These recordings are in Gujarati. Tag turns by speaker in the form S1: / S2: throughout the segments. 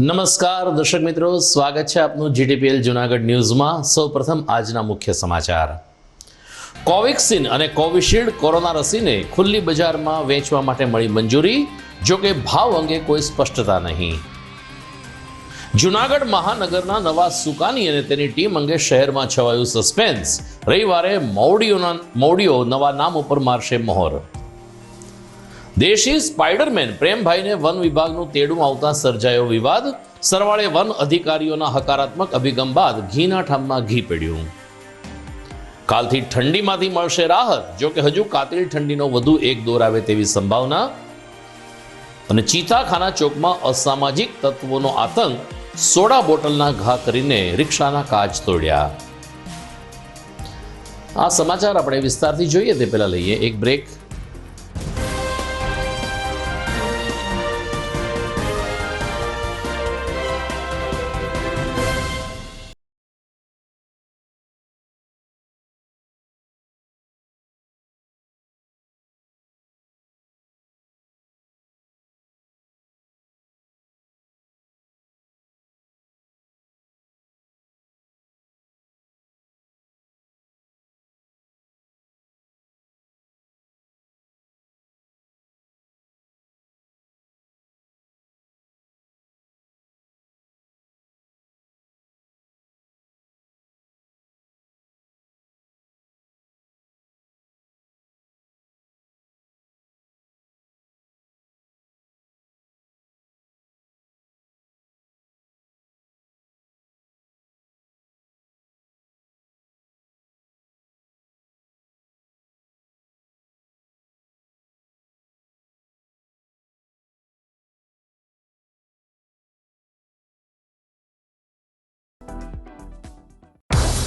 S1: નમસ્કાર દર્શક મિત્રો, સ્વાગત છે આપનું જીટીપીએલ જૂનાગઢ ન્યૂઝમાં। સૌપ્રથમ આજના મુખ્ય સમાચાર। કોવેક્સિન અને કોવિશિલ્ડ કોરોના રસીને ખુલ્લી બજારમાં વેચવા માટે મળી મંજૂરી, જો કે ભાવ અંગે કોઈ સ્પષ્ટતા નહીં। જૂનાગઢ મહાનગરના નવા સુકાની અને તેની ટીમ અંગે શહેરમાં છવાયું સસ્પેન્સ। રવિવારે મૌડીઓ નવા નામ ઉપર મારશે મહોર। દેશી સ્પાઈડરમેન પ્રેમભાઈને વન વિભાગનું તેડું આવતા સર્જાયો વિવાદ। સરવાળે વન અધિકારીઓના હકારાત્મક અભિગમ બાદ ઘીના ઠામમાં ઘી પડ્યું। કાલથી ઠંડીમાંથી મળશે રાહત, જો કે હજુ કાતિલ ઠંડીનો વધુ એક દોર આવે તેવી સંભાવના। અને ચીતાખાના ચોકમાં અસામાજિક તત્વોનો આતંક, સોડા બોટલના ઘા કરીને રિક્ષાના કાચ તોડ્યા। આ સમાચાર આપણે વિસ્તારથી જોઈએ તે પહેલા લઈએ એક બ્રેક।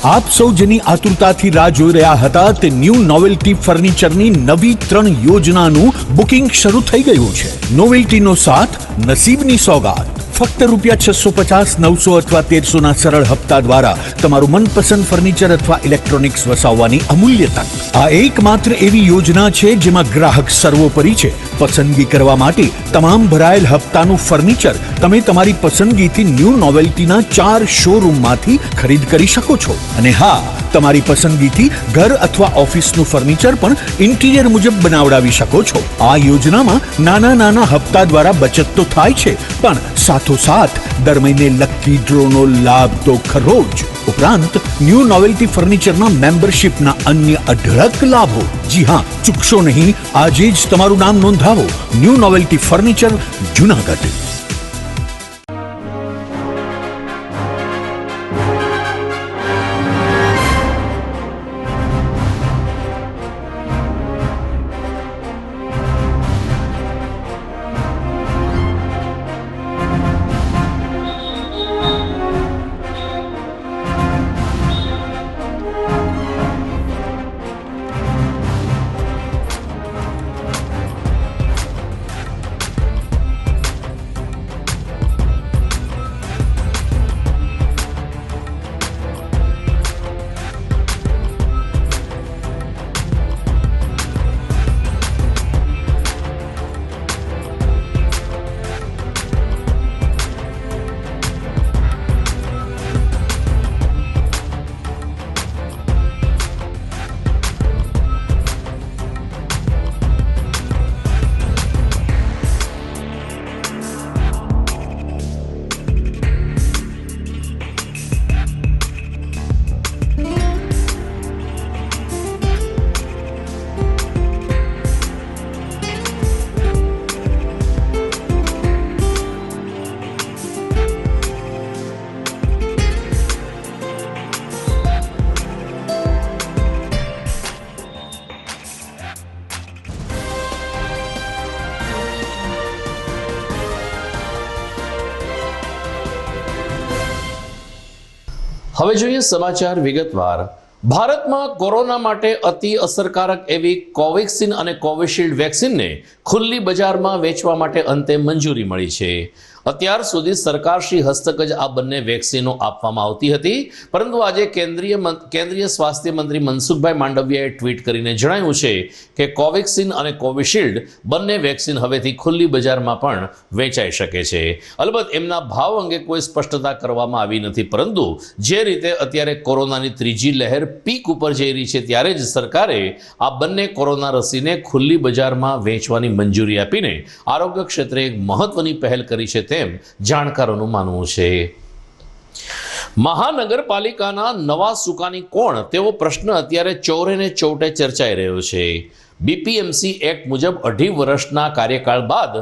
S2: આપ સૌ જેની આતુરતાથી રાહ જોઈ રહ્યા હતા તે ન્યૂ નોવેલ્ટી ફર્નિચરની નવી 3 યોજનાનું બુકિંગ શરૂ થઈ ગયું છે। નોવેલ્ટીનો સાથ, નસીબની સોગાત। ફક્ત ₹650, 900 અથવા 1300 ના સરળ હપ્તા દ્વારા તમારું મનપસંદ ફર્નિચર અથવા ઇલેક્ટ્રોનિક્સ વસાવવાની અમૂલ્ય તક। આ એકમાત્ર એવી યોજના છે જેમાં ગ્રાહક સર્વોપરી છે। પસંદગી કરવા માટે તમામ ભરાયેલ હપ્તાનું ફર્નિચર તમે તમારી પસંદગીથી ન્યૂ નોવેલ્ટીના 4 શોરૂમમાંથી ખરીદ કરી શકો છો। અને હા, તમારી પસંદગીથી ઘર અથવા ઓફિસનું ફર્નિચર પણ ઇન્ટિરિયર મુજબ બનાવડાવી શકો છો। આ યોજનામાં નાના નાના હપ્તા દ્વારા બચત તો થાય છે, પણ સાથોસાથ દર મહિને લકી ડ્રોનો લાભ તો ખરો જ। ઉપરાંત ન્યૂ નોવેલ્ટી ફર્નિચરના મેમ્બરશિપના અન્ય અઢળક લાભો। જી હા, ચૂકશો નહીં, આજે જ તમારું નામ નોંધાવો। New novelty furniture, Junagadh.
S1: હવે જોઈએ સમાચાર વિગતવાર। ભારતમાં કોરોના માટે અતિ અસરકારક એવી કોવેક્સિન અને કોવિશિલ્ડ વેક્સિનને ખુલ્લી બજારમાં વેચવા માટે અંતે મંજૂરી મળી છે। અત્યાર સુધી સરકારશ્રી હસ્તક જ આ બંને વેક્સિનો આપવામાં આવતી હતી, પરંતુ આજે કેન્દ્રીય સ્વાસ્થ્ય મંત્રી મનસુખભાઈ માંડવિયાએ ટ્વીટ કરીને જણાવ્યું છે કે કોવેક્સિન અને કોવિશિલ્ડ બંને વેક્સિન હવેથી ખુલ્લી બજારમાં પણ વેચાઈ શકે છે. અલબત્ત એમના ભાવ અંગે કોઈ સ્પષ્ટતા કરવામાં આવી નથી, પરંતુ જે રીતે અત્યારે કોરોનાની ત્રીજી લહેર પીક ઉપર જઈ રહી છે ત્યારે જ સરકારે આ બંને કોરોના રસીને ખુલ્લી બજારમાં વેચવાની મંજૂરી આપીને આરોગ્ય ક્ષેત્રે એક મહત્વની પહેલ કરી છે તેમ જાણકારોનું માનવું છે. મહાનગરપાલિકાના નવા સુકાની કોણ તેવો પ્રશ્ન અત્યારે ચોરે ને ચૌટે ચર્ચાઈ રહ્યો છે. BPMC એક્ટ મુજબ 2.5 વર્ષના કાર્યકાળ બાદ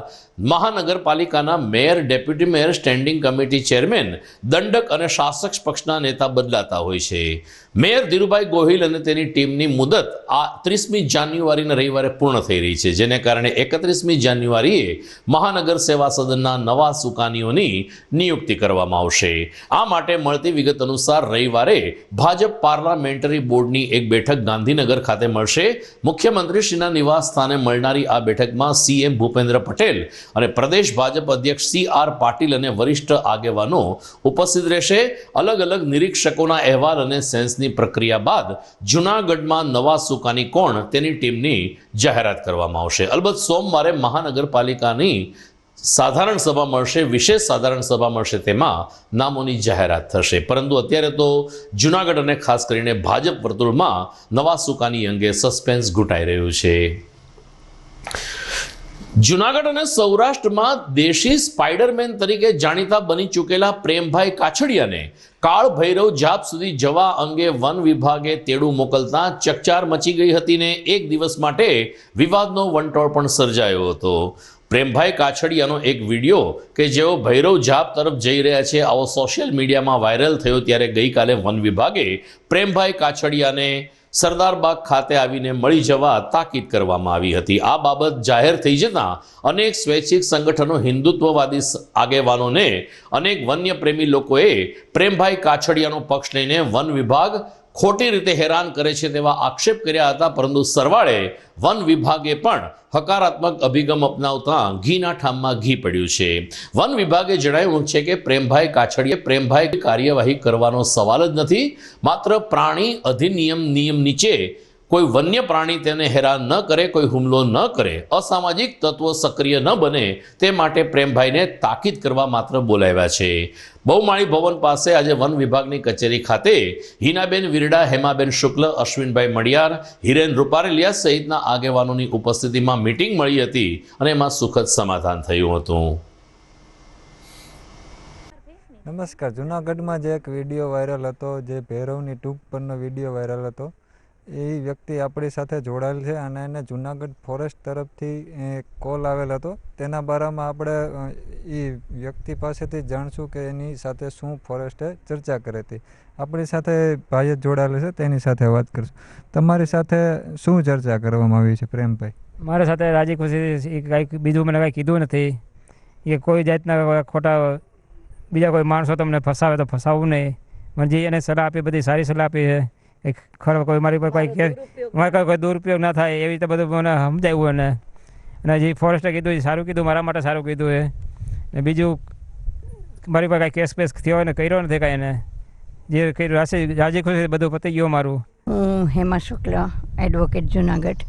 S1: મહાનગરપાલિકાના mayor, deputy mayor, standing committee chairman, દંડક અને શાસક પક્ષના નેતા બદલાતા હોય છે. મેયર ધીરુભાઈ ગોહિલ અને તેની ટીમની મુદત આ 30મી જાન્યુઆરીના રવિવારે પૂર્ણ થઈ રહી છે, જેને કારણે 31મી જાન્યુઆરીએ મહાનગર સેવા સદનના નવા સુકાનીઓની નિયુક્તિ કરવામાં આવશે. આ માટે મળતી વિગત અનુસાર રવિવારે ભાજપ પાર્લામેન્ટરી બોર્ડની એક બેઠક ગાંધીનગર ખાતે મળશે. મુખ્યમંત્રીશ્રીના નિવાસ સ્થાને મળનારી આ બેઠકમાં CM ભૂપેન્દ્ર પટેલ અને પ્રદેશ ભાજપ અધ્યક્ષ CR પાટીલ અને વરિષ્ઠ આગેવાનો ઉપસ્થિત રહેશે. અલગ અલગ નિરીક્ષકોના અહેવાલ અને સેન્સની પ્રક્રિયા બાદ જૂનાગઢમાં નવા સુકાની કોણ તેની ટીમની જાહેરાત કરવામાં આવશે. અલબત્ત સોમવારે મહાનગરપાલિકાની સાધારણ સભા મળશે, વિશેષ સાધારણ સભા મળશે, તેમાં નામોની જાહેરાત થશે. પરંતુ અત્યારે તો જૂનાગઢ અને ખાસ કરીને ભાજપ વર્તુળમાં નવા સુકાની અંગે સસ્પેન્સ ઘૂંટાઈ રહ્યું છે. જૂનાગઢ અને સૌરાષ્ટ્રમાં દેશી સ્પાઈડરમેન તરીકે જાણીતા બની ચૂકેલા પ્રેમભાઈ કાછડિયાને કાળ ભૈરવ જાપ સુધી જવા અંગે વન વિભાગે તેડું મોકલતા ચકચાર મચી ગઈ હતી ને એક દિવસ માટે વિવાદનો વંટોળ પણ સર્જાયો હતો. પ્રેમભાઈ કાછડિયાનો એક વિડીયો કે જેઓ ભૈરવ જાપ તરફ જઈ રહ્યા છે આવો સોશિયલ મીડિયામાં વાયરલ થયો ત્યારે ગઈકાલે વન વિભાગે પ્રેમભાઈ કાછડિયાને સરદારબાગ ખાતે આવીને મળી જવા તાકીદ કરવામાં આવી હતી. આ બાબત જાહેર થઈ જતાં અનેક સ્વૈચ્છિક સંગઠનો, હિન્દુત્વવાદી આગેવાનોને અનેક વન્ય પ્રેમી લોકોએ પ્રેમભાઈ કાછડિયાનો પક્ષ લઈને વન વિભાગ ખોટી રીતે હેરાન કરે છે તેવા આક્ષેપ કર્યા હતા, પરંતુ સરવાળે વન વિભાગે પણ હકારાત્મક અભિગમ અપનાવતા ઘીના ઠામમાં ઘી પડ્યું છે. વન વિભાગે જણાવ્યું છે કે પ્રેમભાઈ કાર્યવાહી કરવાનો સવાલ જ નથી, માત્ર પ્રાણી અધિનિયમ નિયમ નીચે કોઈ વન્ય પ્રાણી તેને હેરાન ન કરે, કોઈ હુમલો ન કરે, અસામાજિક તત્વો સક્રિય ન બને તે માટે પ્રેમભાઈને તાકીદ કરવા માત્ર બોલાવ્યા છે. બહુમાળી ભવન પાસે આજે વન વિભાગની કચેરી ખાતે હિનાબેન વિરડા, હેમાબેન શુક્લ, અશ્વિનભાઈ મડિયાર, હિરેન રૂપારેલિયા સહિતના આગેવાનોની ઉપસ્થિતિમાં મીટિંગ મળી હતી અને એમાં સુખદ સમાધાન થયું હતું.
S3: નમસ્કાર. જૂનાગઢમાં જે એક વિડીયો વાયરલ હતો, જે ભૈરવની ટૂંક પરનો વિડીયો વાયરલ હતો, એ વ્યક્તિ આપણી સાથે જોડાયેલ છે અને એને જૂનાગઢ ફોરેસ્ટ તરફથી કોલ આવેલ હતો. તેના બારામાં આપણે એ વ્યક્તિ પાસેથી જાણશું કે એની સાથે શું ફોરેસ્ટે ચર્ચા કરી હતી. આપણી સાથે ભાઈ જોડાયેલ છે, તેની સાથે વાત કરશું. તમારી સાથે શું ચર્ચા કરવામાં આવી છે પ્રેમભાઈ?
S4: મારી સાથે રાજી ખુશી કાંઈક બીજું મને કાંઈ કીધું નથી. એ કોઈ જાતના ખોટા બીજા કોઈ માણસો તમને ફસાવે તો ફસાવવું નહીં. મને જે એને સલાહ આપી બધી સારી સલાહ આપી છે. ખરો કોઈ મારી પર કોઈ દુરુપયોગ ના થાય એવી રીતે બધું મને સમજાવ્યું. અને જે ફોરેસ્ટે કીધું એ સારું કીધું, મારા માટે સારું કીધું એ. ને બીજું મારી પર કાંઈ કેસ બેસ થયો હોય ને કર્યો નથી કાંઈ. એને જે કર્યું રાજી ખુશી બધું પતી ગયું મારું.
S5: હું હેમા શુક્લ, એડવોકેટ જૂનાગઢ.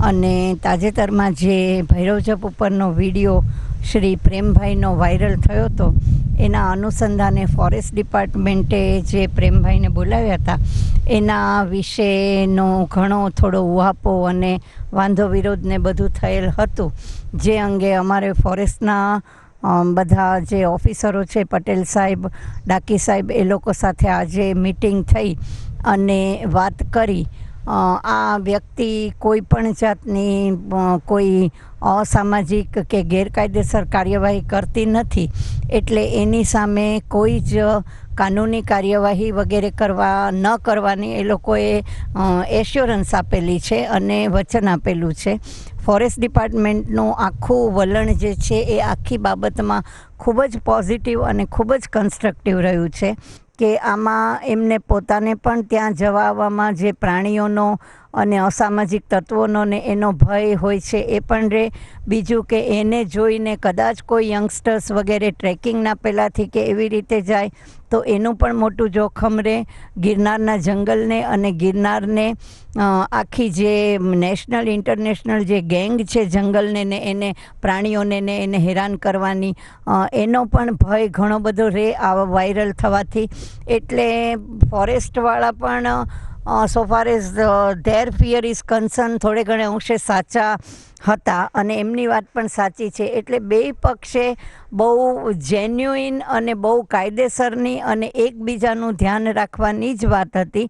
S5: અને તાજેતરમાં જે ભૈરવ જાપ ઉપરનો વિડીયો શ્રી પ્રેમભાઈનો વાયરલ થયો હતો, એના અનુસંધાને ફોરેસ્ટ ડિપાર્ટમેન્ટે જે પ્રેમભાઈને બોલાવ્યા હતા એના વિશેનો ઘણો થોડો ઉહાપો અને વાંધો વિરોધને બધું થયેલ હતું. જે અંગે અમારે ફોરેસ્ટના બધા જે ઓફિસરો છે, પટેલ સાહેબ, ડાકી સાહેબ, એ લોકો સાથે આજે મિટિંગ થઈ અને વાત કરી. આ વ્યક્તિ કોઈ પણ જાતની કોઈ અસામાજિક કે ગેરકાયદેસર કાર્યવાહી કરતી નથી, એટલે એની સામે કોઈ જ કાનૂની કાર્યવાહી વગેરે ન કરવાની એ લોકોએ એશ્યોરન્સ આપેલી છે અને વચન આપેલું છે. ફોરેસ્ટ ડિપાર્ટમેન્ટનું આખું વલણ જે છે એ આખી બાબતમાં ખૂબ જ પોઝિટિવ અને ખૂબ જ કન્સ્ટ્રક્ટિવ રહ્યું છે કે આમાં એમને પોતાને પણ ત્યાં જવા આવવામાં જે પ્રાણીઓનો અને અસામાજિક તત્વોનો ને એનો ભય હોય છે એ પણ રહે. બીજું કે એને જોઈને કદાચ કોઈ યંગસ્ટર્સ વગેરે ટ્રેકિંગના પહેલાંથી કે એવી રીતે જાય તો એનું પણ મોટું જોખમ રહે. ગિરનારના જંગલને અને ગિરનારને આખી જે નેશનલ ઇન્ટરનેશનલ જે ગેંગ છે જંગલને ને એને પ્રાણીઓને ને એને હેરાન કરવાની એનો પણ ભય ઘણો બધો રહે આવા વાયરલ થવાથી. એટલે ફોરેસ્ટવાળા પણ સો far as there fear is concern થોડે ઘણે અંશે સાચા હતા અને એમની વાત પણ સાચી છે. એટલે બેય પક્ષે બહુ જેન્યુઇન અને બહુ કાયદેસરની અને એકબીજાનું ધ્યાન રાખવાની જ વાત હતી.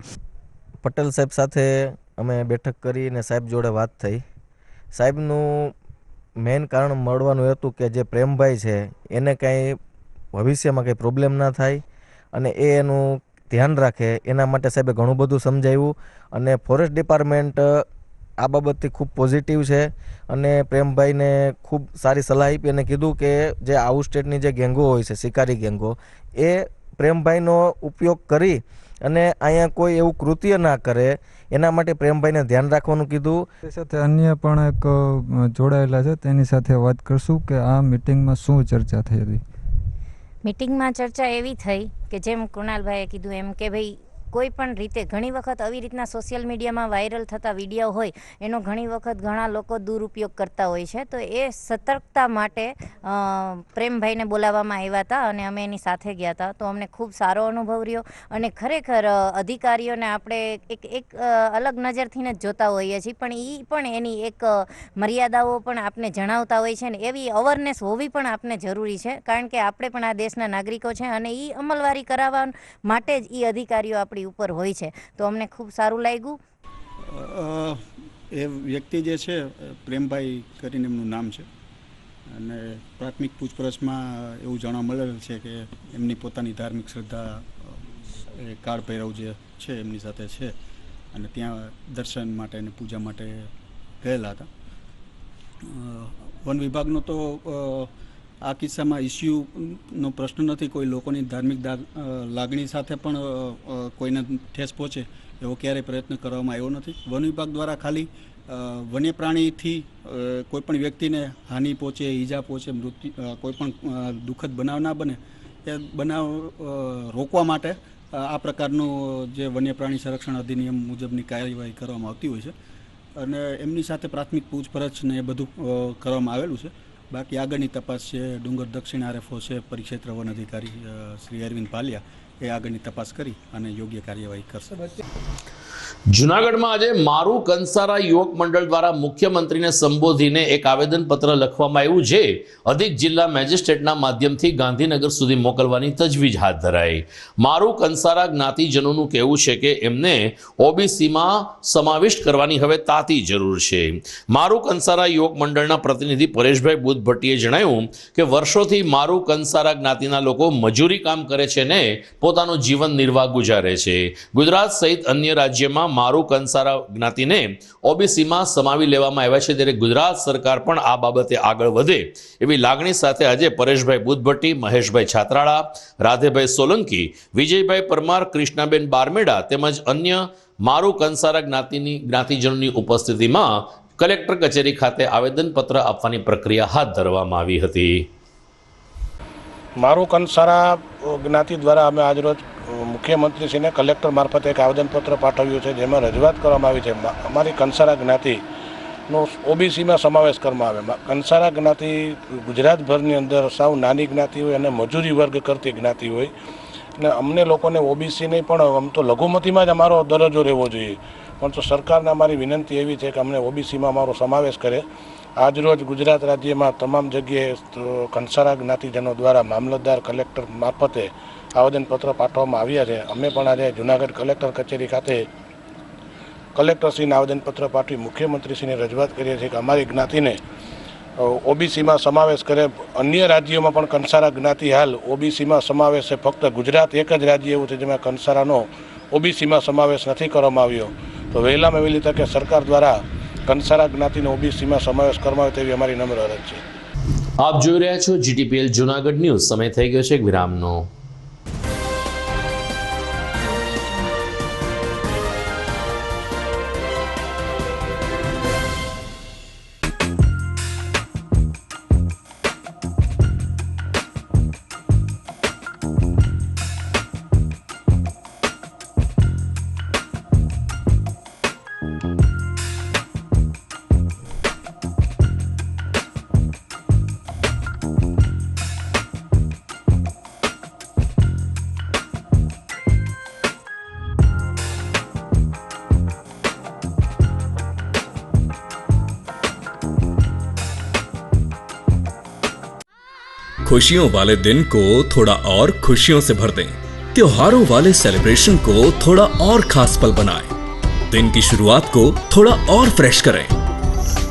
S6: પટેલ સાહેબ સાથે અમે બેઠક કરી અને સાહેબ જોડે વાત થઈ. સાહેબનું મેઇન કારણ મળવાનું હતું કે જે પ્રેમભાઈ છે એને કાંઈ ભવિષ્યમાં કંઈ પ્રોબ્લેમ ના થાય અને એ એનું ધ્યાન રાખે એના માટે સાહેબે ઘણું બધું સમજાવ્યું. અને ફોરેસ્ટ ડિપાર્ટમેન્ટ આ બાબતથી ખૂબ પોઝિટિવ છે અને પ્રેમભાઈને ખૂબ સારી સલાહ આપી અને કીધું કે જે આઉટ સ્ટેટની જે ગેંગો હોય છે શિકારી ગેંગો એ પ્રેમભાઈનો ઉપયોગ કરી અને અહીંયા કોઈ એવું કૃત્ય ના કરે એના માટે પ્રેમભાઈને ધ્યાન રાખવાનું કીધું.
S3: તે સાથે અન્ય પણ એક જોડાયેલા છે તેની સાથે વાત કરશું કે આ મિટિંગમાં શું ચર્ચા થઈ હતી.
S7: મીટિંગમાં ચર્ચા એવી થઈ કે જેમ કૃણાલભાઈએ કીધું એમ કે ભાઈ કોઈ પણ રીતે ઘણી વખત આવી રીતના સોશિયલ મીડિયામાં વાયરલ થતા વિડીયો હોય એનો ઘણી વખત ઘણા લોકો દુરુપયોગ કરતા હોય છે. તો એ સતર્કતા માટે પ્રેમભાઈને બોલાવવામાં આવ્યા હતા અને અમે એની સાથે ગયા હતા. તો અમને ખૂબ સારો અનુભવ રહ્યો અને ખરેખર અધિકારીઓને આપણે એક અલગ નજરથી જ જોતા હોઈએ છીએ પણ એ પણ એની એક મર્યાદાઓ પણ આપને જણાવતા હોય છે ને એવી અવેરનેસ હોવી પણ આપને જરૂરી છે. કારણ કે આપણે પણ આ દેશના નાગરિકો છે અને એ અમલવારી કરાવવા માટે જ એ અધિકારીઓ આપણી ઉપર હોય છે. તો અમને ખૂબ સારું લાગ્યું.
S8: એ વ્યક્તિ જે છે પ્રેમભાઈ કરીને એમનું નામ છે અને પ્રાથમિક પૂછપરછમાં એવું જાણવા મળેલ છે કે એમની પોતાની ધાર્મિક શ્રદ્ધા એ કાળ ભૈરવ જે છે એમની સાથે છે અને ત્યાં દર્શન માટે અને પૂજા માટે ગયેલા હતા. વન વિભાગનો તો આ કિસ્સામાં ઇસ્યુનો પ્રશ્ન નથી. કોઈ લોકોની ધાર્મિક લાગણી સાથે પણ કોઈને ઠેસ પહોંચે એવો ક્યારેય પ્રયત્ન કરવામાં આવ્યો નથી. વન વિભાગ દ્વારા ખાલી વન્ય પ્રાણીથી કોઈ પણ વ્યક્તિને હાનિ પહોંચે, ઈજા પહોંચે, મૃત્યુ કોઈ પણ દુઃખદ બનાવ ના બને એ બનાવ રોકવા માટે આ પ્રકારનું જે વન્ય પ્રાણી સંરક્ષણ અધિનિયમ મુજબની કાર્યવાહી કરવામાં આવતી હોય છે અને એમની સાથે પ્રાથમિક પૂછપરછ ને એ બધું કરવામાં આવેલું છે. બાકી આગળની તપાસ છે ડુંગર દક્ષિણ આરએફઓ છે પરિક્ષેત્ર વન અધિકારી શ્રી અરવિંદ પાલિયા એ આગળની તપાસ કરી અને યોગ્ય કાર્યવાહી કરશે.
S1: જૂનાગઢમાં આજે મારું કંસારા યુવક મંડળ દ્વારા મુખ્યમંત્રીને સંબોધીને એક આવેદનપત્ર લખવામાં આવ્યું જે અધિક જિલ્લા મેજિસ્ટ્રેટના માધ્યમથી ગાંધીનગર સુધી મોકલવાની તજવીજ હાથ ધરાઈ. મારું કંસારા જ્ઞાતિજનોનું કહેવું છે કે એમને ઓબીસીમાં સમાવિષ્ટ કરવાની હવે તાતી જરૂર છે. મારું કંસારા યુવક મંડળના પ્રતિનિધિ પરેશભાઈ બુદ્ધભટ્ટીએ જણાવ્યું કે વર્ષોથી મારું કંસારા જ્ઞાતિના લોકો મજૂરી કામ કરે છે ને પોતાનું જીવન નિર્વાહ ગુજારે છે. ગુજરાત સહિત અન્ય રાજ્યમાં મારું કંસારા જ્ઞાતિને ઓબીસીમાં સમાવી લેવામાં આવ્યા છે ત્યારે ગુજરાત સરકાર પણ આ બાબતે આગળ વધે એવી લાગણી સાથે આજે પરેશભાઈ બુદ્ધભટ્ટી, મહેશભાઈ છાત્રાળા, રાધેભાઈ સોલંકી, વિજયભાઈ પરમાર, કૃષ્ણાબેન બારમેડા તેમજ અન્ય મારું કંસારા જ્ઞાતિજનોની ઉપસ્થિતિમાં કલેક્ટર કચેરી ખાતે આવેદનપત્ર આપવાની પ્રક્રિયા હાથ ધરવામાં આવી હતી.
S9: મારું કંસારા જ્ઞાતિ દ્વારા અમે આજરોજ મુખ્યમંત્રીશ્રીને કલેક્ટર મારફતે એક આવેદનપત્ર પાઠવ્યું છે જેમાં રજૂઆત કરવામાં આવી છે અમારી કંસારા જ્ઞાતિનો ઓબીસીમાં સમાવેશ કરવામાં આવે. કંસારા જ્ઞાતિ ગુજરાતભરની અંદર સાવ નાની જ્ઞાતિ હોય અને મજૂરી વર્ગ કરતી જ્ઞાતિ હોય અને અમને લોકોને ઓબીસી નહીં પણ આમ તો લઘુમતીમાં જ અમારો દરજ્જો રહેવો જોઈએ. પણ તો સરકારને અમારી વિનંતી એવી છે કે અમને ઓબીસીમાં અમારો સમાવેશ કરે. આજરોજ ગુજરાત રાજ્યમાં તમામ જગ્યાએ કંસારા જ્ઞાતિજનો દ્વારા મામલતદાર કલેક્ટર મારફતે આવેદનપત્ર પાઠવવામાં આવ્યા છે. અમે પણ આજે જૂનાગઢ કલેક્ટર કચેરી ખાતે કલેક્ટરશ્રીને આવેદનપત્ર પાઠવી મુખ્યમંત્રીશ્રીને રજૂઆત કરીએ છીએ કે અમારી જ્ઞાતિને ઓબીસીમાં સમાવેશ કરે. અન્ય રાજ્યોમાં પણ કંસારા જ્ઞાતિ હાલ ઓબીસીમાં સમાવેશ છે. ફક્ત ગુજરાત એક જ રાજ્ય એવું છે જેમાં કંસારાનો ઓબીસીમાં સમાવેશ નથી કરવામાં આવ્યો. તો વહેલામાં વહેલી તકે સરકાર દ્વારા કંસારા જ્ઞાતિનો ઓબીસીમાં સમાવેશ કરવામાં આવે તેવી અમારી નમ્ર અરજ છે.
S1: આપ જોઈ રહ્યા છો જીટીપીએલ જૂનાગઢ ન્યૂઝ. સમય થઈ ગયો છે એક વિરામનો.
S10: खुशियों वाले दिन को थोड़ा और खुशियों से भर दें, त्योहारों वाले सेलिब्रेशन को थोड़ा और खास पल बनाएं, दिन की शुरुआत को थोड़ा और फ्रेश करें।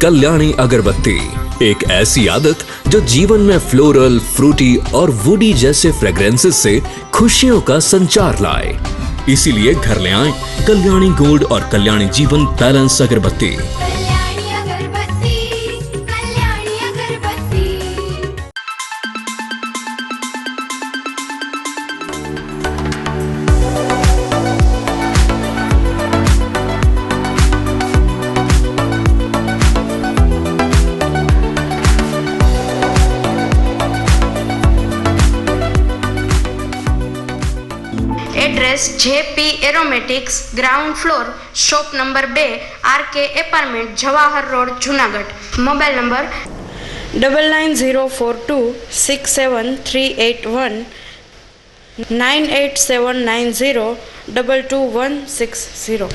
S10: कल्याणी अगरबत्ती, एक ऐसी आदत जो जीवन में फ्लोरल, फ्रूटी और वुडी जैसे फ्रेग्रेंसेस से खुशियों का संचार लाए। इसीलिए घर ले आए कल्याणी गोल्ड और Kalyani Jeevan balance agarbatti.
S11: Address JP aromatics, ground floor, shop number 2, RK apartment, Jawahar road, Junagadh. Mobile number 9904267381 9879022160।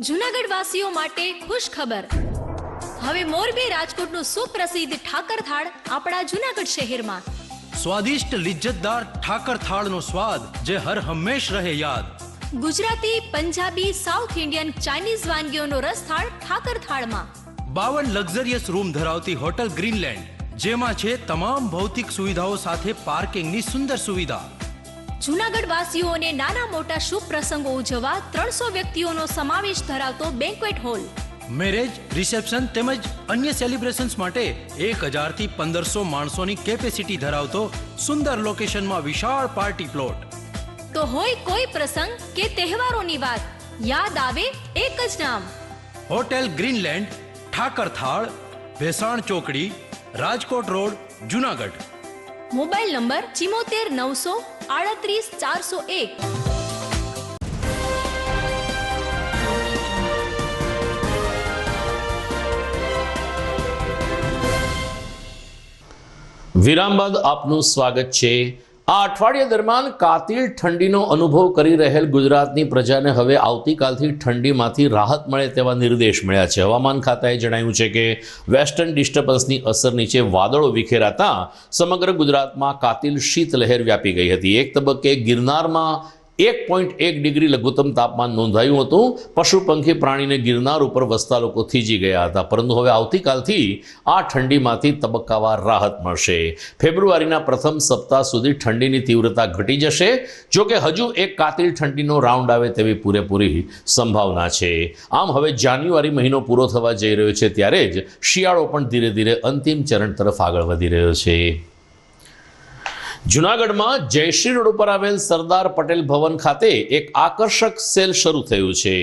S12: Junagadh વાસીઓ માટે ખુશ ખબર, હવે મોરબી રાજકોટનું સુપ્રસિદ્ધ ઠાકર થાળ આપણા જૂનાગઢ શહેરમાં।
S13: સ્વાદિષ્ટ લિજ્જતદાર ઠાકર થાળનો સ્વાદ જે હર હંમેશ રહે યાદ।
S12: Gujarati, Punjabi, South Indian, Chinese વાનગીઓનો રસથાળ ઠાકર થાળમાં।
S13: 52 લક્ઝરિયસ રૂમ ધરાવતી હોટલ ગ્રીનલેન્ડ, જેમાં છે તમામ ભૌતિક સુવિધાઓ સાથે પાર્કિંગની સુંદર સુવિધા।
S12: જૂનાગઢ વાસીઓને નાના મોટા શુભ પ્રસંગો ઉજવવા 300 વ્યક્તિઓનો સમાવેશ ધરાવતો બેન્ક્વેટ હોલ,
S13: મેરેજ, રિસેપ્શન તેમજ અન્ય સેલિબ્રેશન્સ માટે 1000 થી 1500 માણસોની કેપેસિટી ધરાવતો સુંદર લોકેશનમાં વિશાળ પાર્ટી પ્લોટ।
S12: તો હોય કોઈ પ્રસંગ કે તહેવારોની વાત, યાદ આવે એક જ નામ,
S13: હોટેલ ગ્રીનલેન્ડ, ઠાકર થાળ, ભેસાણ ચોકડી, Rajkot road, Junagadh.
S12: Mobile number 74 938 401।
S1: વિરામ બાદ આપનું સ્વાગત છે। આ અઠવાડિયા દરમિયાન કાતિલ ઠંડીનો અનુભવ કરી રહેલ ગુજરાતની પ્રજાને હવે આવતીકાલથી ઠંડીમાંથી રાહત મળે તેવા નિર્દેશ મળ્યા છે। હવામાન ખાતાએ જણાવ્યું છે કે વેસ્ટર્ન ડિસ્ટર્બન્સની અસર નીચે વાદળો વિખેરાતા સમગ્ર ગુજરાતમાં કાતિલ શીતલહેર વ્યાપી ગઈ હતી। એક તબક્કે ગિરનારમાં 1.1 ડિગ્રી લઘુત્તમ તાપમાન નોંધાયું હતું। પશુ પંખી પ્રાણીને ગિરનાર ઉપર વસતા લોકો થીજી ગયા હતા, પરંતુ હવે આવતીકાલથી આ ઠંડીમાંથી તબક્કાવાર રાહત મળશે। ફેબ્રુઆરીના પ્રથમ સપ્તાહ સુધી ઠંડીની તીવ્રતા ઘટી જશે, જો કે હજુ એક કાતિલ ઠંડીનો રાઉન્ડ આવે તેવી પૂરેપૂરી સંભાવના છે। આમ હવે જાન્યુઆરી મહિનો પૂરો થવા જઈ રહ્યો છે, ત્યારે જ શિયાળો પણ ધીરે ધીરે અંતિમ ચરણ તરફ આગળ વધી રહ્યો છે। જૂનાગઢમાં જયશ્રી રોડ ઉપર આવેલ સરદાર પટેલ ભવન ખાતે એક આકર્ષક સેલ શરૂ થયું છે।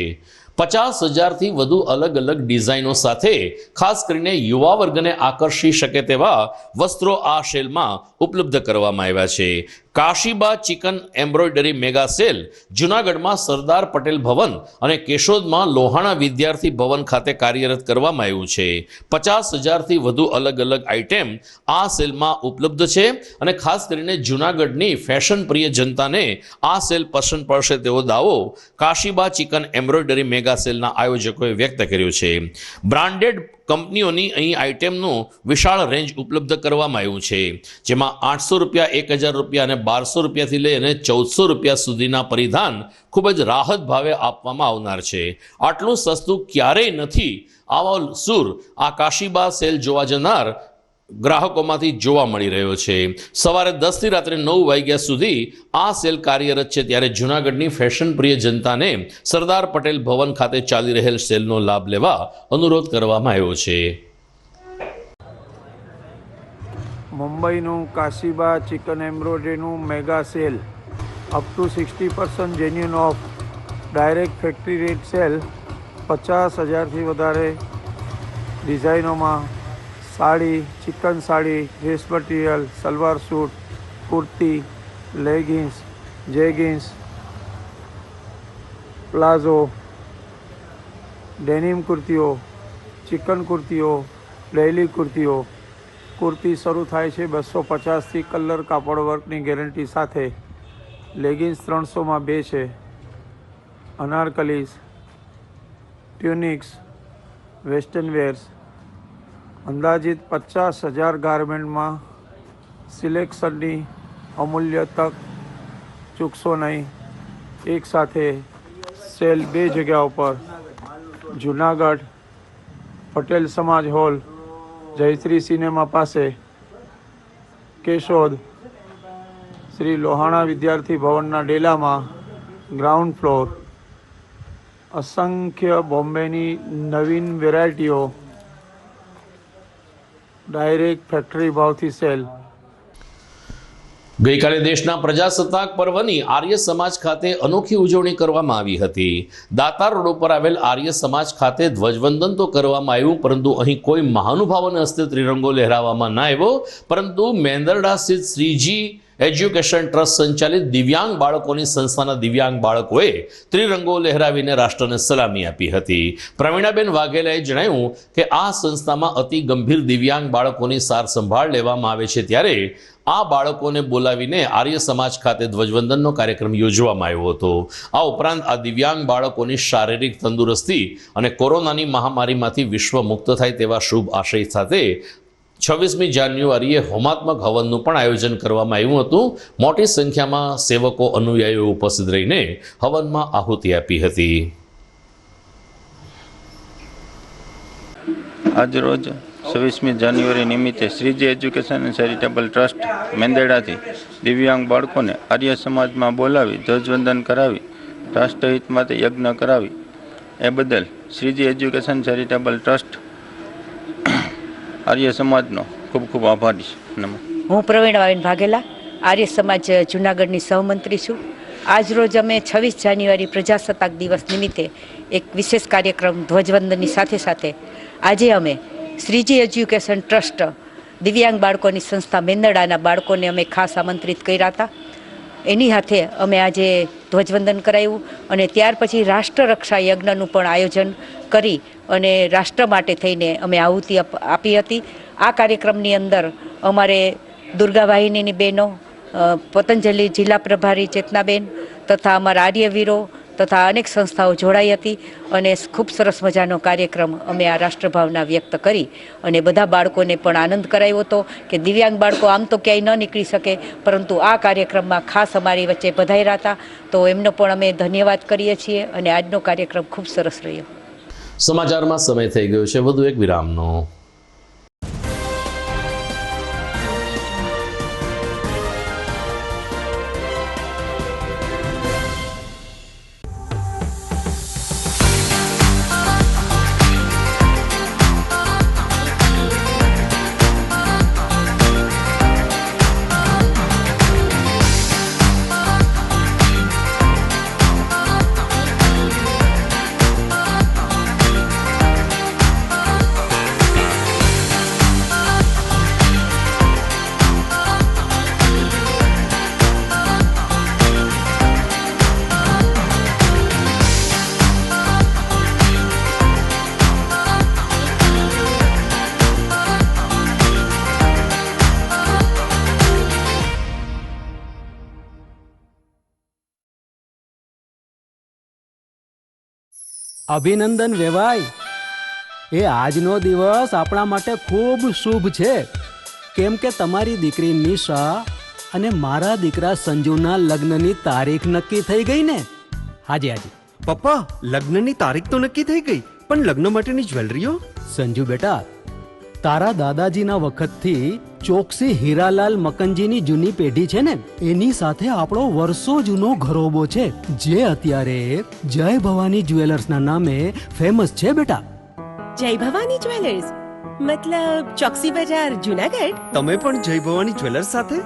S1: 50,000થી વધુ અલગ અલગ ડિઝાઇનો સાથે ખાસ કરીને યુવા વર્ગને આકર્ષી શકે તેવા વસ્ત્રો આ સેલમાં ઉપલબ્ધ કરવામાં આવ્યા છે। Kashiba chicken embroidery mega cell જૂનાગઢમાં સરદાર પટેલ ભવન અને કેશોદમાં લોહાણા વિદ્યાર્થી ભવન ખાતે કાર્યરત કરવામાં આવ્યું છે। 50,000થી વધુ અલગ અલગ આઇટેમ આ સેલમાં ઉપલબ્ધ છે અને ખાસ કરીને જૂનાગઢની ફેશન પ્રિય જનતાને આ સેલ પસંદ પડશે તેવો દાવો કાશીબા ચિકન એમ્બ્રોઇડરી મેગા સેલના આયોજકોએ વ્યક્ત કર્યો છે। બ્રાન્ડેડ કંપનીઓની અહીં આઇટેમનું વિશાળ રેન્જ ઉપલબ્ધ કરવામાં આવ્યું છે, જેમાં 800 રૂપિયા, 1000 રૂપિયા અને 1200 રૂપિયાથી લઈ અને 1400 રૂપિયા સુધીના પરિધાન ખૂબ જ રાહત ભાવે આપવામાં આવનાર છે. આટલું સસ્તું ક્યારેય નથી. આવો સૂર આ કાશીબા સેલ જોવા જનાર ગ્રાહકોમાંથી જોવા મળી રહ્યો છે. સવારે 10 થી રાત્રે 9 વાગ્યા સુધી આ સેલ કાર્યરત છે, ત્યારે જૂનાગઢની ફેશન પ્રિય જનતાને સરદાર પટેલ ભવન ખાતે ચાલી રહેલ સેલનો લાભ લેવા અનુરોધ કરવામાં આવ્યો છે.
S14: મુંબઈનું કાશીબા ચિકન એમ્બ્રોઇડરીનું mega sale up to 60% genuine of direct factory rate sale. 50,000થી વધારે ડિઝાઇનોમાં sari, chikan sari, dress material, salwar suit, kurti, leggings, jeggings, palazzo, denim કુર્તીઓ, ચિકન કુર્તીઓ, ડેઇલી કુર્તીઓ. કુર્તી શરૂ થાય છે 250થી કલર કાપડ વર્કની ગેરંટી સાથે. લેગિન્સ 300માં 2 છે. અનારકલીસ, ટ્યુનિક્સ, વેસ્ટર્ન વેર્સ અંદાજિત 50,000 ગાર્મેન્ટમાં સિલેક્શનની અમૂલ્ય તક ચૂકશો નહીં. એક સાથે સેલ 2 જગ્યાઓ પર, જૂનાગઢ પટેલ સમાજ હોલ, જયશ્રી સિનેમા પાસે, કેશોદ શ્રી લોહાણા વિદ્યાર્થી ભવનના ડેલામાં ગ્રાઉન્ડ ફ્લોર. અસંખ્ય બોમ્બેની નવીન વેરાયટીઓ ડાયરેક્ટ ફેક્ટરી ભાવથી સેલ.
S1: ગઈકાલે દેશના પ્રજાસત્તાક પર્વની આર્ય સમાજ ખાતે અનોખી ઉજવણી કરવામાં આવી હતી. દાતાર રોડ ઉપર આવેલ આર્ય સમાજ ખાતે ધ્વજવંદન તો કરવામાં આવ્યું, પરંતુ અહીં કોઈ મહાનુભાવોને હસ્તે ત્રિરંગો લહેરાવવામાં ના આવ્યો, પરંતુ મેંદરડા સ્થિત શ્રીજી એજ્યુકેશન ટ્રસ્ટ સંચાલિત દિવ્યાંગ બાળકોની સંસ્થાના દિવ્યાંગ બાળકોએ ત્રિરંગો લહેરાવીને રાષ્ટ્રને સલામી આપી હતી. પ્રવીણાબેન વાઘેલાએ જણાવ્યું કે આ સંસ્થામાં અતિ ગંભીર દિવ્યાંગ બાળકોની સાર સંભાળ લેવામાં આવે છે, ત્યારે આ બાળકોને બોલાવીને આર્ય સમાજ ખાતે ધ્વજવંદનનો કાર્યક્રમ યોજવામાં આવ્યો હતો. આ ઉપરાંત આ દિવ્યાંગ બાળકોની શારીરિક તંદુરસ્તી અને કોરોનાની મહામારીમાંથી વિશ્વ મુક્ત થાય તેવા શુભ આશય સાથે 26મી જાન્યુઆરીએ હોમાત્મક હવનનું પણ આયોજન કરવામાં આવ્યું હતું. મોટી સંખ્યામાં સેવકો અનુયાયીઓ ઉપસ્થિત રહીને હવનમાં આહુતિ આપી હતી.
S15: આજરોજ 26મી જાન્યુઆરી નિમિત્તે Shriji education and charitable trust મેંદરડાથી દિવ્યાંગ બાળકોને આર્ય સમાજમાં બોલાવી ધ્વજવંદન કરાવી રાષ્ટ્રહિત માટે યજ્ઞ કરાવી એ બદલ શ્રીજી એજ્યુકેશન ચેરિટેબલ ટ્રસ્ટ આર્ય સમાજનો ખૂબ ખૂબ આભારી છું.
S16: હું પ્રવીણાબેન વાઘેલા, આર્ય સમાજ જૂનાગઢની સહમંત્રી છું. આજરોજ અમે 26 જાન્યુઆરી પ્રજાસત્તાક દિવસ નિમિત્તે એક વિશેષ કાર્યક્રમ ધ્વજવંદનની સાથે સાથે આજે અમે શ્રીજી એજ્યુકેશન ટ્રસ્ટ દિવ્યાંગ બાળકોની સંસ્થા મેંદરડાના બાળકોને અમે ખાસ આમંત્રિત કર્યા હતા. એની સાથે અમે આજે ધ્વજવંદન કરાવ્યું અને ત્યાર પછી રાષ્ટ્રરક્ષા યજ્ઞનું પણ આયોજન કરી અને રાષ્ટ્ર માટે થઈને અમે આહુતિ આપી હતી. આ કાર્યક્રમની અંદર અમારે દુર્ગા વાહિનીની બહેનો, પતંજલિ જિલ્લા પ્રભારી ચેતનાબેન તથા અમારા આર્યવીરો તથા અનેક સંસ્થાઓ જોડાઈ હતી અને ખૂબ સરસ મજાનો કાર્યક્રમ અમે આ રાષ્ટ્રભાવના વ્યક્ત કરી અને બધા બાળકોને પણ આનંદ કરાવ્યો હતો કે દિવ્યાંગ બાળકો આમ તો ક્યાંય ન નીકળી શકે, પરંતુ આ કાર્યક્રમમાં ખાસ અમારી વચ્ચે પધાર્યા હતા, તો એમનો પણ અમે ધન્યવાદ કરીએ છીએ અને આજનો કાર્યક્રમ ખૂબ સરસ રહ્યો.
S1: સમાચારમાં સમય થઈ ગયો છે વધુ એક વિરામનો.
S17: અભિનંદન વેવાય, એ આજનો દિવસ આપણા માટે ખૂબ શુભ છે, કેમ કે તમારી દીકરી નિશા અને મારા દીકરા સંજુના લગ્નની તારીખ નક્કી થઈ ગઈ ને. હાજી હાજી
S18: પપ્પા, લગ્નની તારીખ તો નક્કી થઈ ગઈ, પણ લગ્ન માટેની જ્વેલરીઓ?
S17: સંજુ બેટા, તારા દાદાજીના વખતથી ચોકસી હીરાલાલ મકનજીની જૂની પેઢી છે ને, એની સાથે આપણો વર્ષો જૂનો ઘરોબો છે, જે અત્યારે જય ભવાની જ્વેલર્સના નામે ફેમસ છે બેટા.
S19: જય ભવાની જ્વેલર્સ મતલબ ચોકસી બજાર જુનાગઢ?
S18: તમે પણ જય ભવાની જ્વેલર્સ સાથે?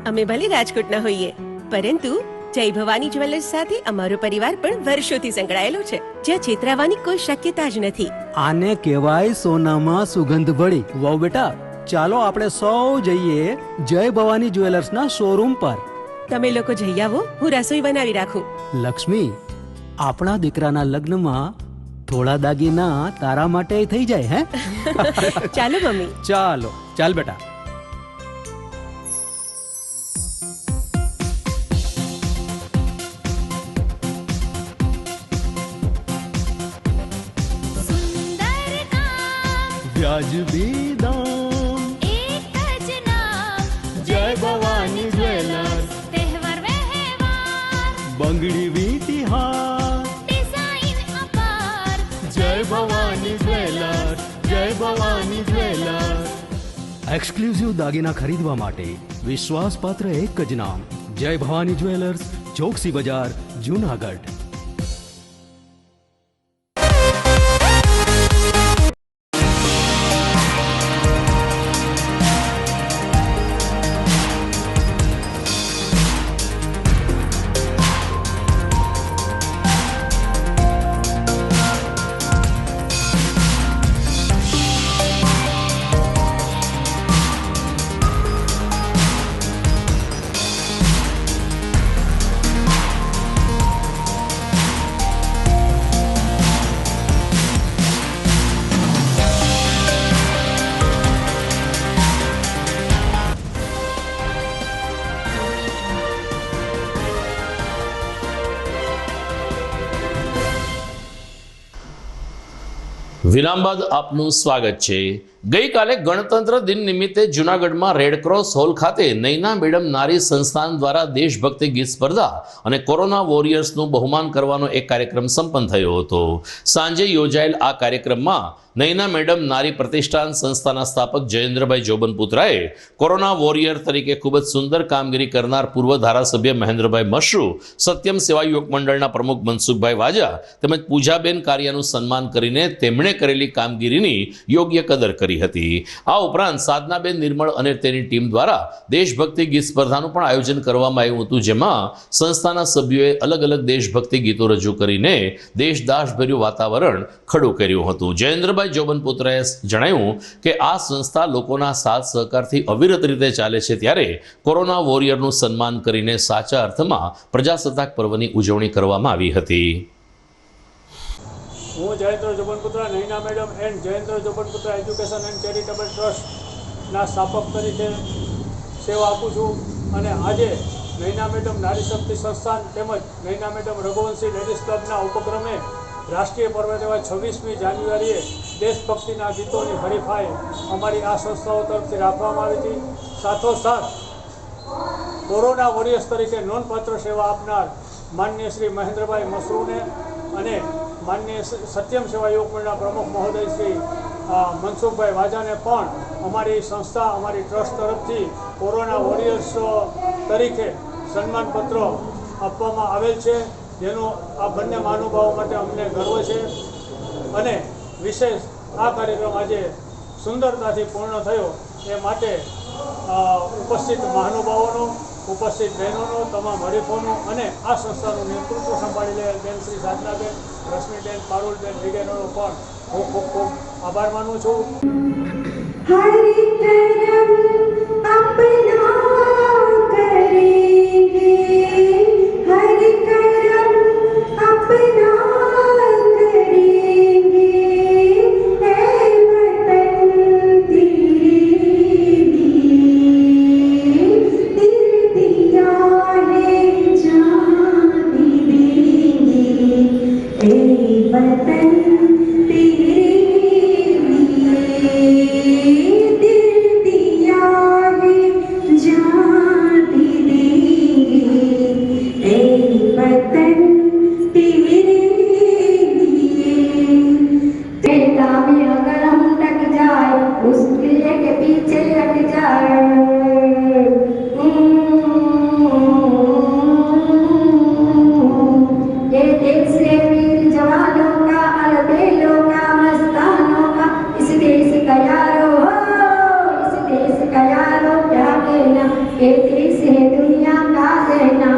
S19: અમે ભલે રાજકોટના હોઈએ, પરંતુ જય ભવાની જ્વેલર્સ સાથે અમારો પરિવાર પણ વર્ષોથી સંકળાયેલો છે, જ્યાં છેતરાવાની કોઈ શક્યતા જ નથી.
S17: આને કહેવાય સોનામાં સુગંધ ભળી. વાવ બેટા, ચાલો આપણે સૌ જઈએ જય ભવાની જ્વેલર્સના શોરૂમ પર.
S19: તમે લોકો જઈ આવો, હું રસોઈ બનાવી રાખું.
S17: લક્ષ્મી, આપણા દીકરાના લગ્નમાં થોડા દાગીના તારા માટે થઈ જાય. હે
S19: ચાલો મમ્મી.
S17: ચાલો ચાલ બેટા. વ્યાજબી દામ,
S12: એક જ નામ,
S17: જય ભવાની જ્વેલર્સ.
S12: તહેવાર વ્યવહાર,
S17: બંગડી વીટી હાર,
S12: ડિઝાઇન અપાર,
S17: જય ભવાની જ્વેલર્સ, જય ભવાની જ્વેલર્સ. એક્સક્લુઝિવ દાગીના ખરીદવા માટે વિશ્વાસપાત્ર એક જ નામ, જય ભવાની જ્વેલર્સ, ચોકસી બજાર, જૂનાગઢ.
S1: વિરામ બાદ આપનું સ્વાગત છે. ગઈકાલે ગણતંત્ર દિન નિમિત્તે જૂનાગઢમાં રેડક્રોસ હોલ ખાતે નૈના મેડમ નારી સંસ્થાન દ્વારા દેશભક્તિ ગીત સ્પર્ધા અને કોરોના વોરિયર્સનું બહુમાન કરવાનો એક કાર્યક્રમ સંપન્ન થયો હતો. સાંજે યોજાયેલ આ કાર્યક્રમમાં નૈના મેડમ નારી પ્રતિષ્ઠાન સંસ્થાના સ્થાપક જયેન્દ્રભાઈ જોબનપુત્રાએ કોરોના વોરિયર તરીકે ખૂબ જ સુંદર કામગીરી કરનાર પૂર્વ ધારાસભ્ય મહેન્દ્રભાઈ મશરૂ, સત્યમ સેવા યુવક મંડળના પ્રમુખ મનસુખભાઈ વાજા તેમજ પૂજાબેન કારિયાનું સન્માન કરીને તેમણે કરેલી કામગીરીની યોગ્ય કદર કરી હતી. આ ઉપરાંત સાધનાબેન નિર્મળ અને તેની ટીમ દ્વારા દેશભક્તિ ગીત સ્પર્ધાનું પણ આયોજન કરવામાં આવ્યું હતું, જેમાં સંસ્થાના સભ્યોએ અલગ અલગ દેશભક્તિ ગીતો રજૂ કરીને દેશદાસભર્યું વાતાવરણ ખડું કર્યું હતું. જયેન્દ્રભાઈ જોબનપુત્રાએ જણાવ્યું કે આ સંસ્થા લોકોના સાથ સહકારથી અવિરત રીતે ચાલે છે, ત્યારે કોરોના વોરિયરનું સન્માન કરીને સાચા અર્થમાં પ્રજાસત્તાક પર્વની ઉજવણી કરવામાં આવી હતી.
S20: હું Jayendra Jobanputra Naina madam and Jayendra Jobanputra education and charitable ટ્રસ્ટના સ્થાપક તરીકે સેવા આપું છું અને આજે નૈના મેડમ નારી શક્તિ સંસ્થાન તેમજ નૈના મેડમ રઘુવંશી લેડીઝ ક્લબના ઉપક્રમે રાષ્ટ્રીય પર્વ એવા 26મી જાન્યુઆરીએ દેશભક્તિના ગીતોની હરીફાઈ અમારી આ સંસ્થાઓ તરફથી રાખવામાં આવી હતી. સાથોસાથ કોરોના વોરિયર્સ તરીકે નોંધપાત્ર સેવા આપનાર માનનીય શ્રી મહેન્દ્રભાઈ મશરૂને અને માનનીય સત્યમ સેવા યુવક મંડળના પ્રમુખ મહોદય શ્રી મનસુખભાઈ વાજાને પણ અમારી સંસ્થા, અમારી ટ્રસ્ટ તરફથી કોરોના વોરિયર્સ તરીકે સન્માનપત્ર આપવામાં આવેલ છે, જેનો આ બંને મહાનુભાવો માટે અમને ગર્વ છે. અને વિશેષ આ કાર્યક્રમ આજે સુંદરતાથી પૂર્ણ થયો એ માટે ઉપસ્થિત મહાનુભાવોનો, ઉપસ્થિત બહેનોનો, તમામ હરીફોનો અને આ સંસ્થાનું નેતૃત્વ સંભાળી રહેલ બેન શ્રી સાધનાબેન, રશ્મિબેન, પારુલબેન વગેરેનો પણ હું ખૂબ ખૂબ આભાર માનું છું.
S12: वतन तेरे
S21: से दुनिया का कहना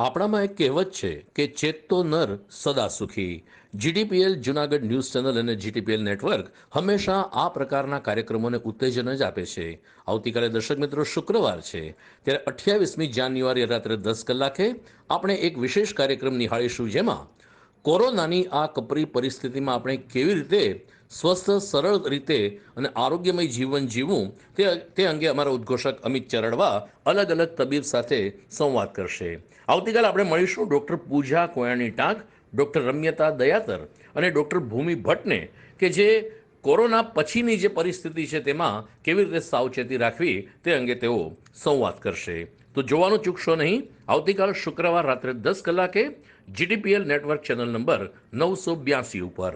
S1: આપણામાં એક કહેવત છે કે ચેતતો નર સદા સુખી. જીટીપીએલ જુનાગઢ ન્યૂઝ ચેનલ અને જીટીપીએલ નેટવર્ક હંમેશા આ પ્રકારના કાર્યક્રમોને ઉત્તેજન જ આપે છે. આવતીકાલે દર્શક મિત્રો શુક્રવાર છે, ત્યારે 28મી જાન્યુઆરી રાત્રે 10 કલાકે આપણે એક વિશેષ કાર્યક્રમ નિહાળીશું, જેમાં કોરોનાની આ કપરી પરિસ્થિતિમાં આપણે કેવી રીતે સ્વસ્થ, સરળ રીતે અને આરોગ્યમય જીવન જીવવું તે અંગે અમારા ઉદ્ઘોષક અમિત ચરડવા અલગ અલગ તબીબ સાથે સંવાદ કરશે. આવતીકાલે આપણે મળીશું ડૉક્ટર પૂજા કોયાણી ટાંક, ડૉક્ટર રમ્યતા દયાતર અને ડૉક્ટર ભૂમિ ભટ્ટને, કે જે કોરોના પછીની જે પરિસ્થિતિ છે તેમાં કેવી રીતે સાવચેતી રાખવી તે અંગે તેઓ સંવાદ કરશે. તો જોવાનું ચૂકશો નહીં. આવતીકાલ શુક્રવાર રાત્રે 10 કલાકે જીટીપીએલ નેટવર્ક ચેનલ નંબર 982 ઉપર.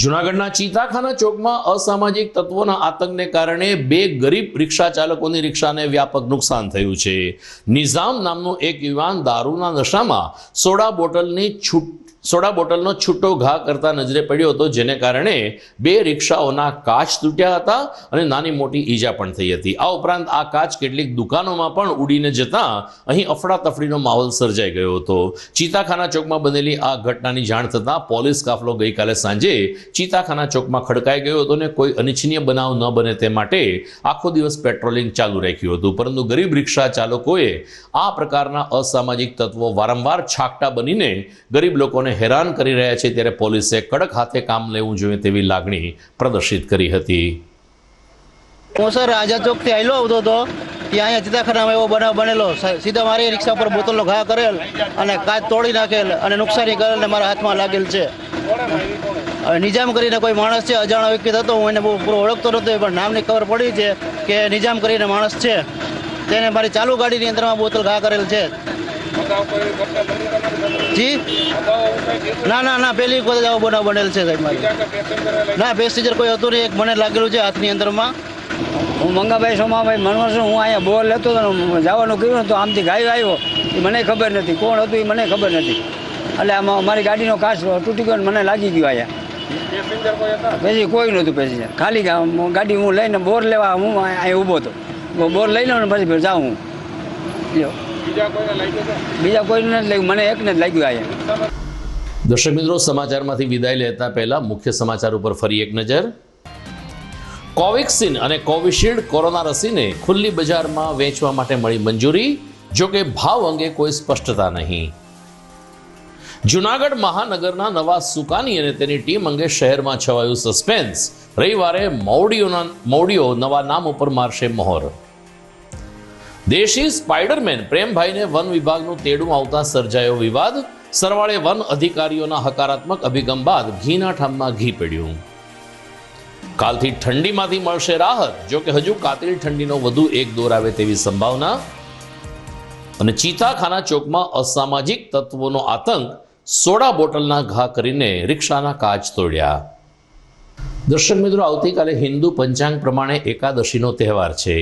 S1: જૂનાગઢના ચીતાખાના ચોકમાં અસામાજિક તત્વોના આતંકને કારણે 2 ગરીબ રિક્ષા ચાલકોની રિક્ષાને વ્યાપક નુકસાન થયું છે. નિઝામ નામનો એક યુવાન દારૂના નશામાં સોડા બોટલનો છૂટો ઘા કરતા નજરે પડ્યો હતો, જેને કારણે 2 રિક્ષાઓના કાચ તૂટ્યા હતા અને નાની મોટી ઈજા પણ થઈ હતી. આ ઉપરાંત આ કાચ કેટલીક દુકાનોમાં પણ ઉડીને જતા અહીં અફડાતફડીનો માહોલ સર્જાઈ ગયો હતો. ચીતાખાના ચોકમાં બનેલી આ ઘટનાની જાણ થતાં પોલીસ કાફલો ગઈકાલે સાંજે ચીતાખાના ચોકમાં ખડકાઈ ગયો હતો અને કોઈ અનિચ્છનીય બનાવ ન બને તે માટે આખો દિવસ પેટ્રોલિંગ ચાલુ રાખ્યું હતું. પરંતુ ગરીબ રિક્ષા ચાલકોએ આ પ્રકારના અસામાજિક તત્વો વારંવાર છાકટા બનીને ગરીબ લોકોને હેરાન કરી રહ્યા છે, ત્યારે પોલીસે કડક હાથે કામ લેવું જોઈએ તેવી લાગણી પ્રદર્શિત કરી હતી.
S22: હું સર આઝાદ ચોકથી આવેલો આવતો હતો, ત્યાં અહીંયા ચિતાખાનામાં એવો બનાવ બનેલો. સીધા મારી રિક્ષા પર બોતલનો ઘા કરેલ અને કાચ તોડી નાખેલ અને નુકસાની કરેલ ને મારા હાથમાં લાગેલ છે. હવે નિજામ કરીને કોઈ માણસ છે, અજાણ્યો વ્યક્તિ હતો, હું એને બહુ પૂરો ઓળખતો નહોતો, પણ નામની ખબર પડી છે કે નિજામ કરીને માણસ છે, તેને મારી ચાલુ ગાડીની અંદરમાં બોતલ ઘા કરેલ છે. જી ના પહેલી વખત આવો બનાવ બનેલ છે સાહેબ મારી. ના પેસેન્જર કોઈ હતું નહીં, એક મને લાગેલું છે હાથની અંદરમાં.
S23: હું મંગાભાઈ સોમાભાઈ મનવર છું. હું અહીંયા બોર લેતો હતો, જવાનું કહ્યું તો આમથી ગાયો આવ્યો, એ મને ખબર નથી કોણ હતું, એ મને ખબર નથી. એટલે આમાં મારી ગાડીનો કાચ તૂટી ગયો, મને લાગી ગયો. અહીંયા પછી કોઈ નહોતું પેસેન્જર, ખાલી ગાડી હું લઈને બોર લેવા હું અહીંયા ઊભો હતો. બોર લઈ લઉં ને પછી જાઉં હું. બીજા કોઈને નથી લાગ્યું, મને એકને જ લાગ્યું અહીંયા.
S1: દર્શક મિત્રો, સમાચારમાંથી વિદાય લેતા પહેલા મુખ્ય સમાચાર ઉપર ફરી એક નજર. કોવેક્સિન અને કોવિશિલ્ડ કોરોના રસીને ખુલ્લી બજારમાં વેચવા માટે મળી મંજૂરી, જોકે ભાવ અંગે કોઈ સ્પષ્ટતા નહીં. જૂનાગઢ મહાનગરના નવા સુકાની અને તેની ટીમ અંગે શહેરમાં છવાયું સસ્પેન્સ. રવિવારે મૌડીઓ નવા નામ ઉપર મારશે મહોર. દેશી સ્પાઈડરમેન પ્રેમભાઈને વન વિભાગનું તેડું આવતા સર્જાયો વિવાદ. સરવાળે વન અધિકારીઓના હકારાત્મક અભિગમ બાદ ઘીના ઠામમાં ઘી પડ્યું. કાલથી ઠંડીમાંથી મળશે રાહત, જો કે હજુ કાતિલ ઠંડીનો વધુ એક દોર આવે તેવી સંભાવના. અને ચીતાખાના ચોકમાં અસામાજિક તત્વોનો આતંક, સોડા બોટલના ઘા કરીને રિક્ષાના કાચ તોડ્યા. દર્શક મિત્રો, આવતીકાલે હિન્દુ પંચાંગ પ્રમાણે એકાદશીનો તહેવાર છે.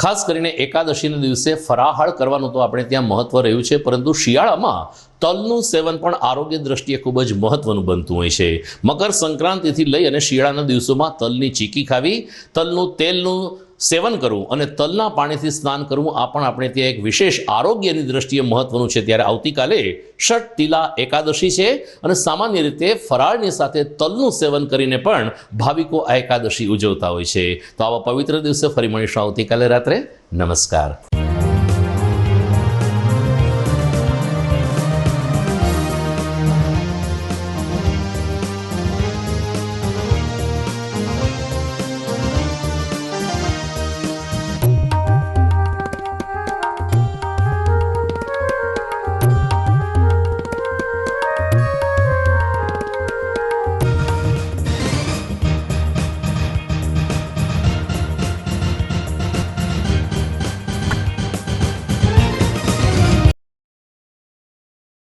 S1: ખાસ કરીને એકાદશીના દિવસે ફરાહાળ કરવાનું તો આપણે ત્યાં મહત્વ રહ્યું છે, પરંતુ શિયાળામાં તલનું સેવન પણ આરોગ્ય દ્રષ્ટિએ ખૂબ જ મહત્વનું બનતું હોય છે. મકર સંક્રાંતિથી લઈ અને શિયાળાના દિવસોમાં તલની ચીકી ખાવી, તલનું તેલનું સેવન કરવું અને તલના પાણીથી સ્નાન કરવું, આ પણ આપણે ત્યાં એક વિશેષ આરોગ્યની દ્રષ્ટિએ મહત્વનું છે. ત્યારે આવતીકાલે ષટતિલા એકાદશી છે અને સામાન્ય રીતે ફરાળની સાથે તલનું સેવન કરીને પણ ભાવિકો આ એકાદશી ઉજવતા હોય છે. તો આવા પવિત્ર દિવસે ફરી મળીશું આવતીકાલે રાત્રે. નમસ્કાર.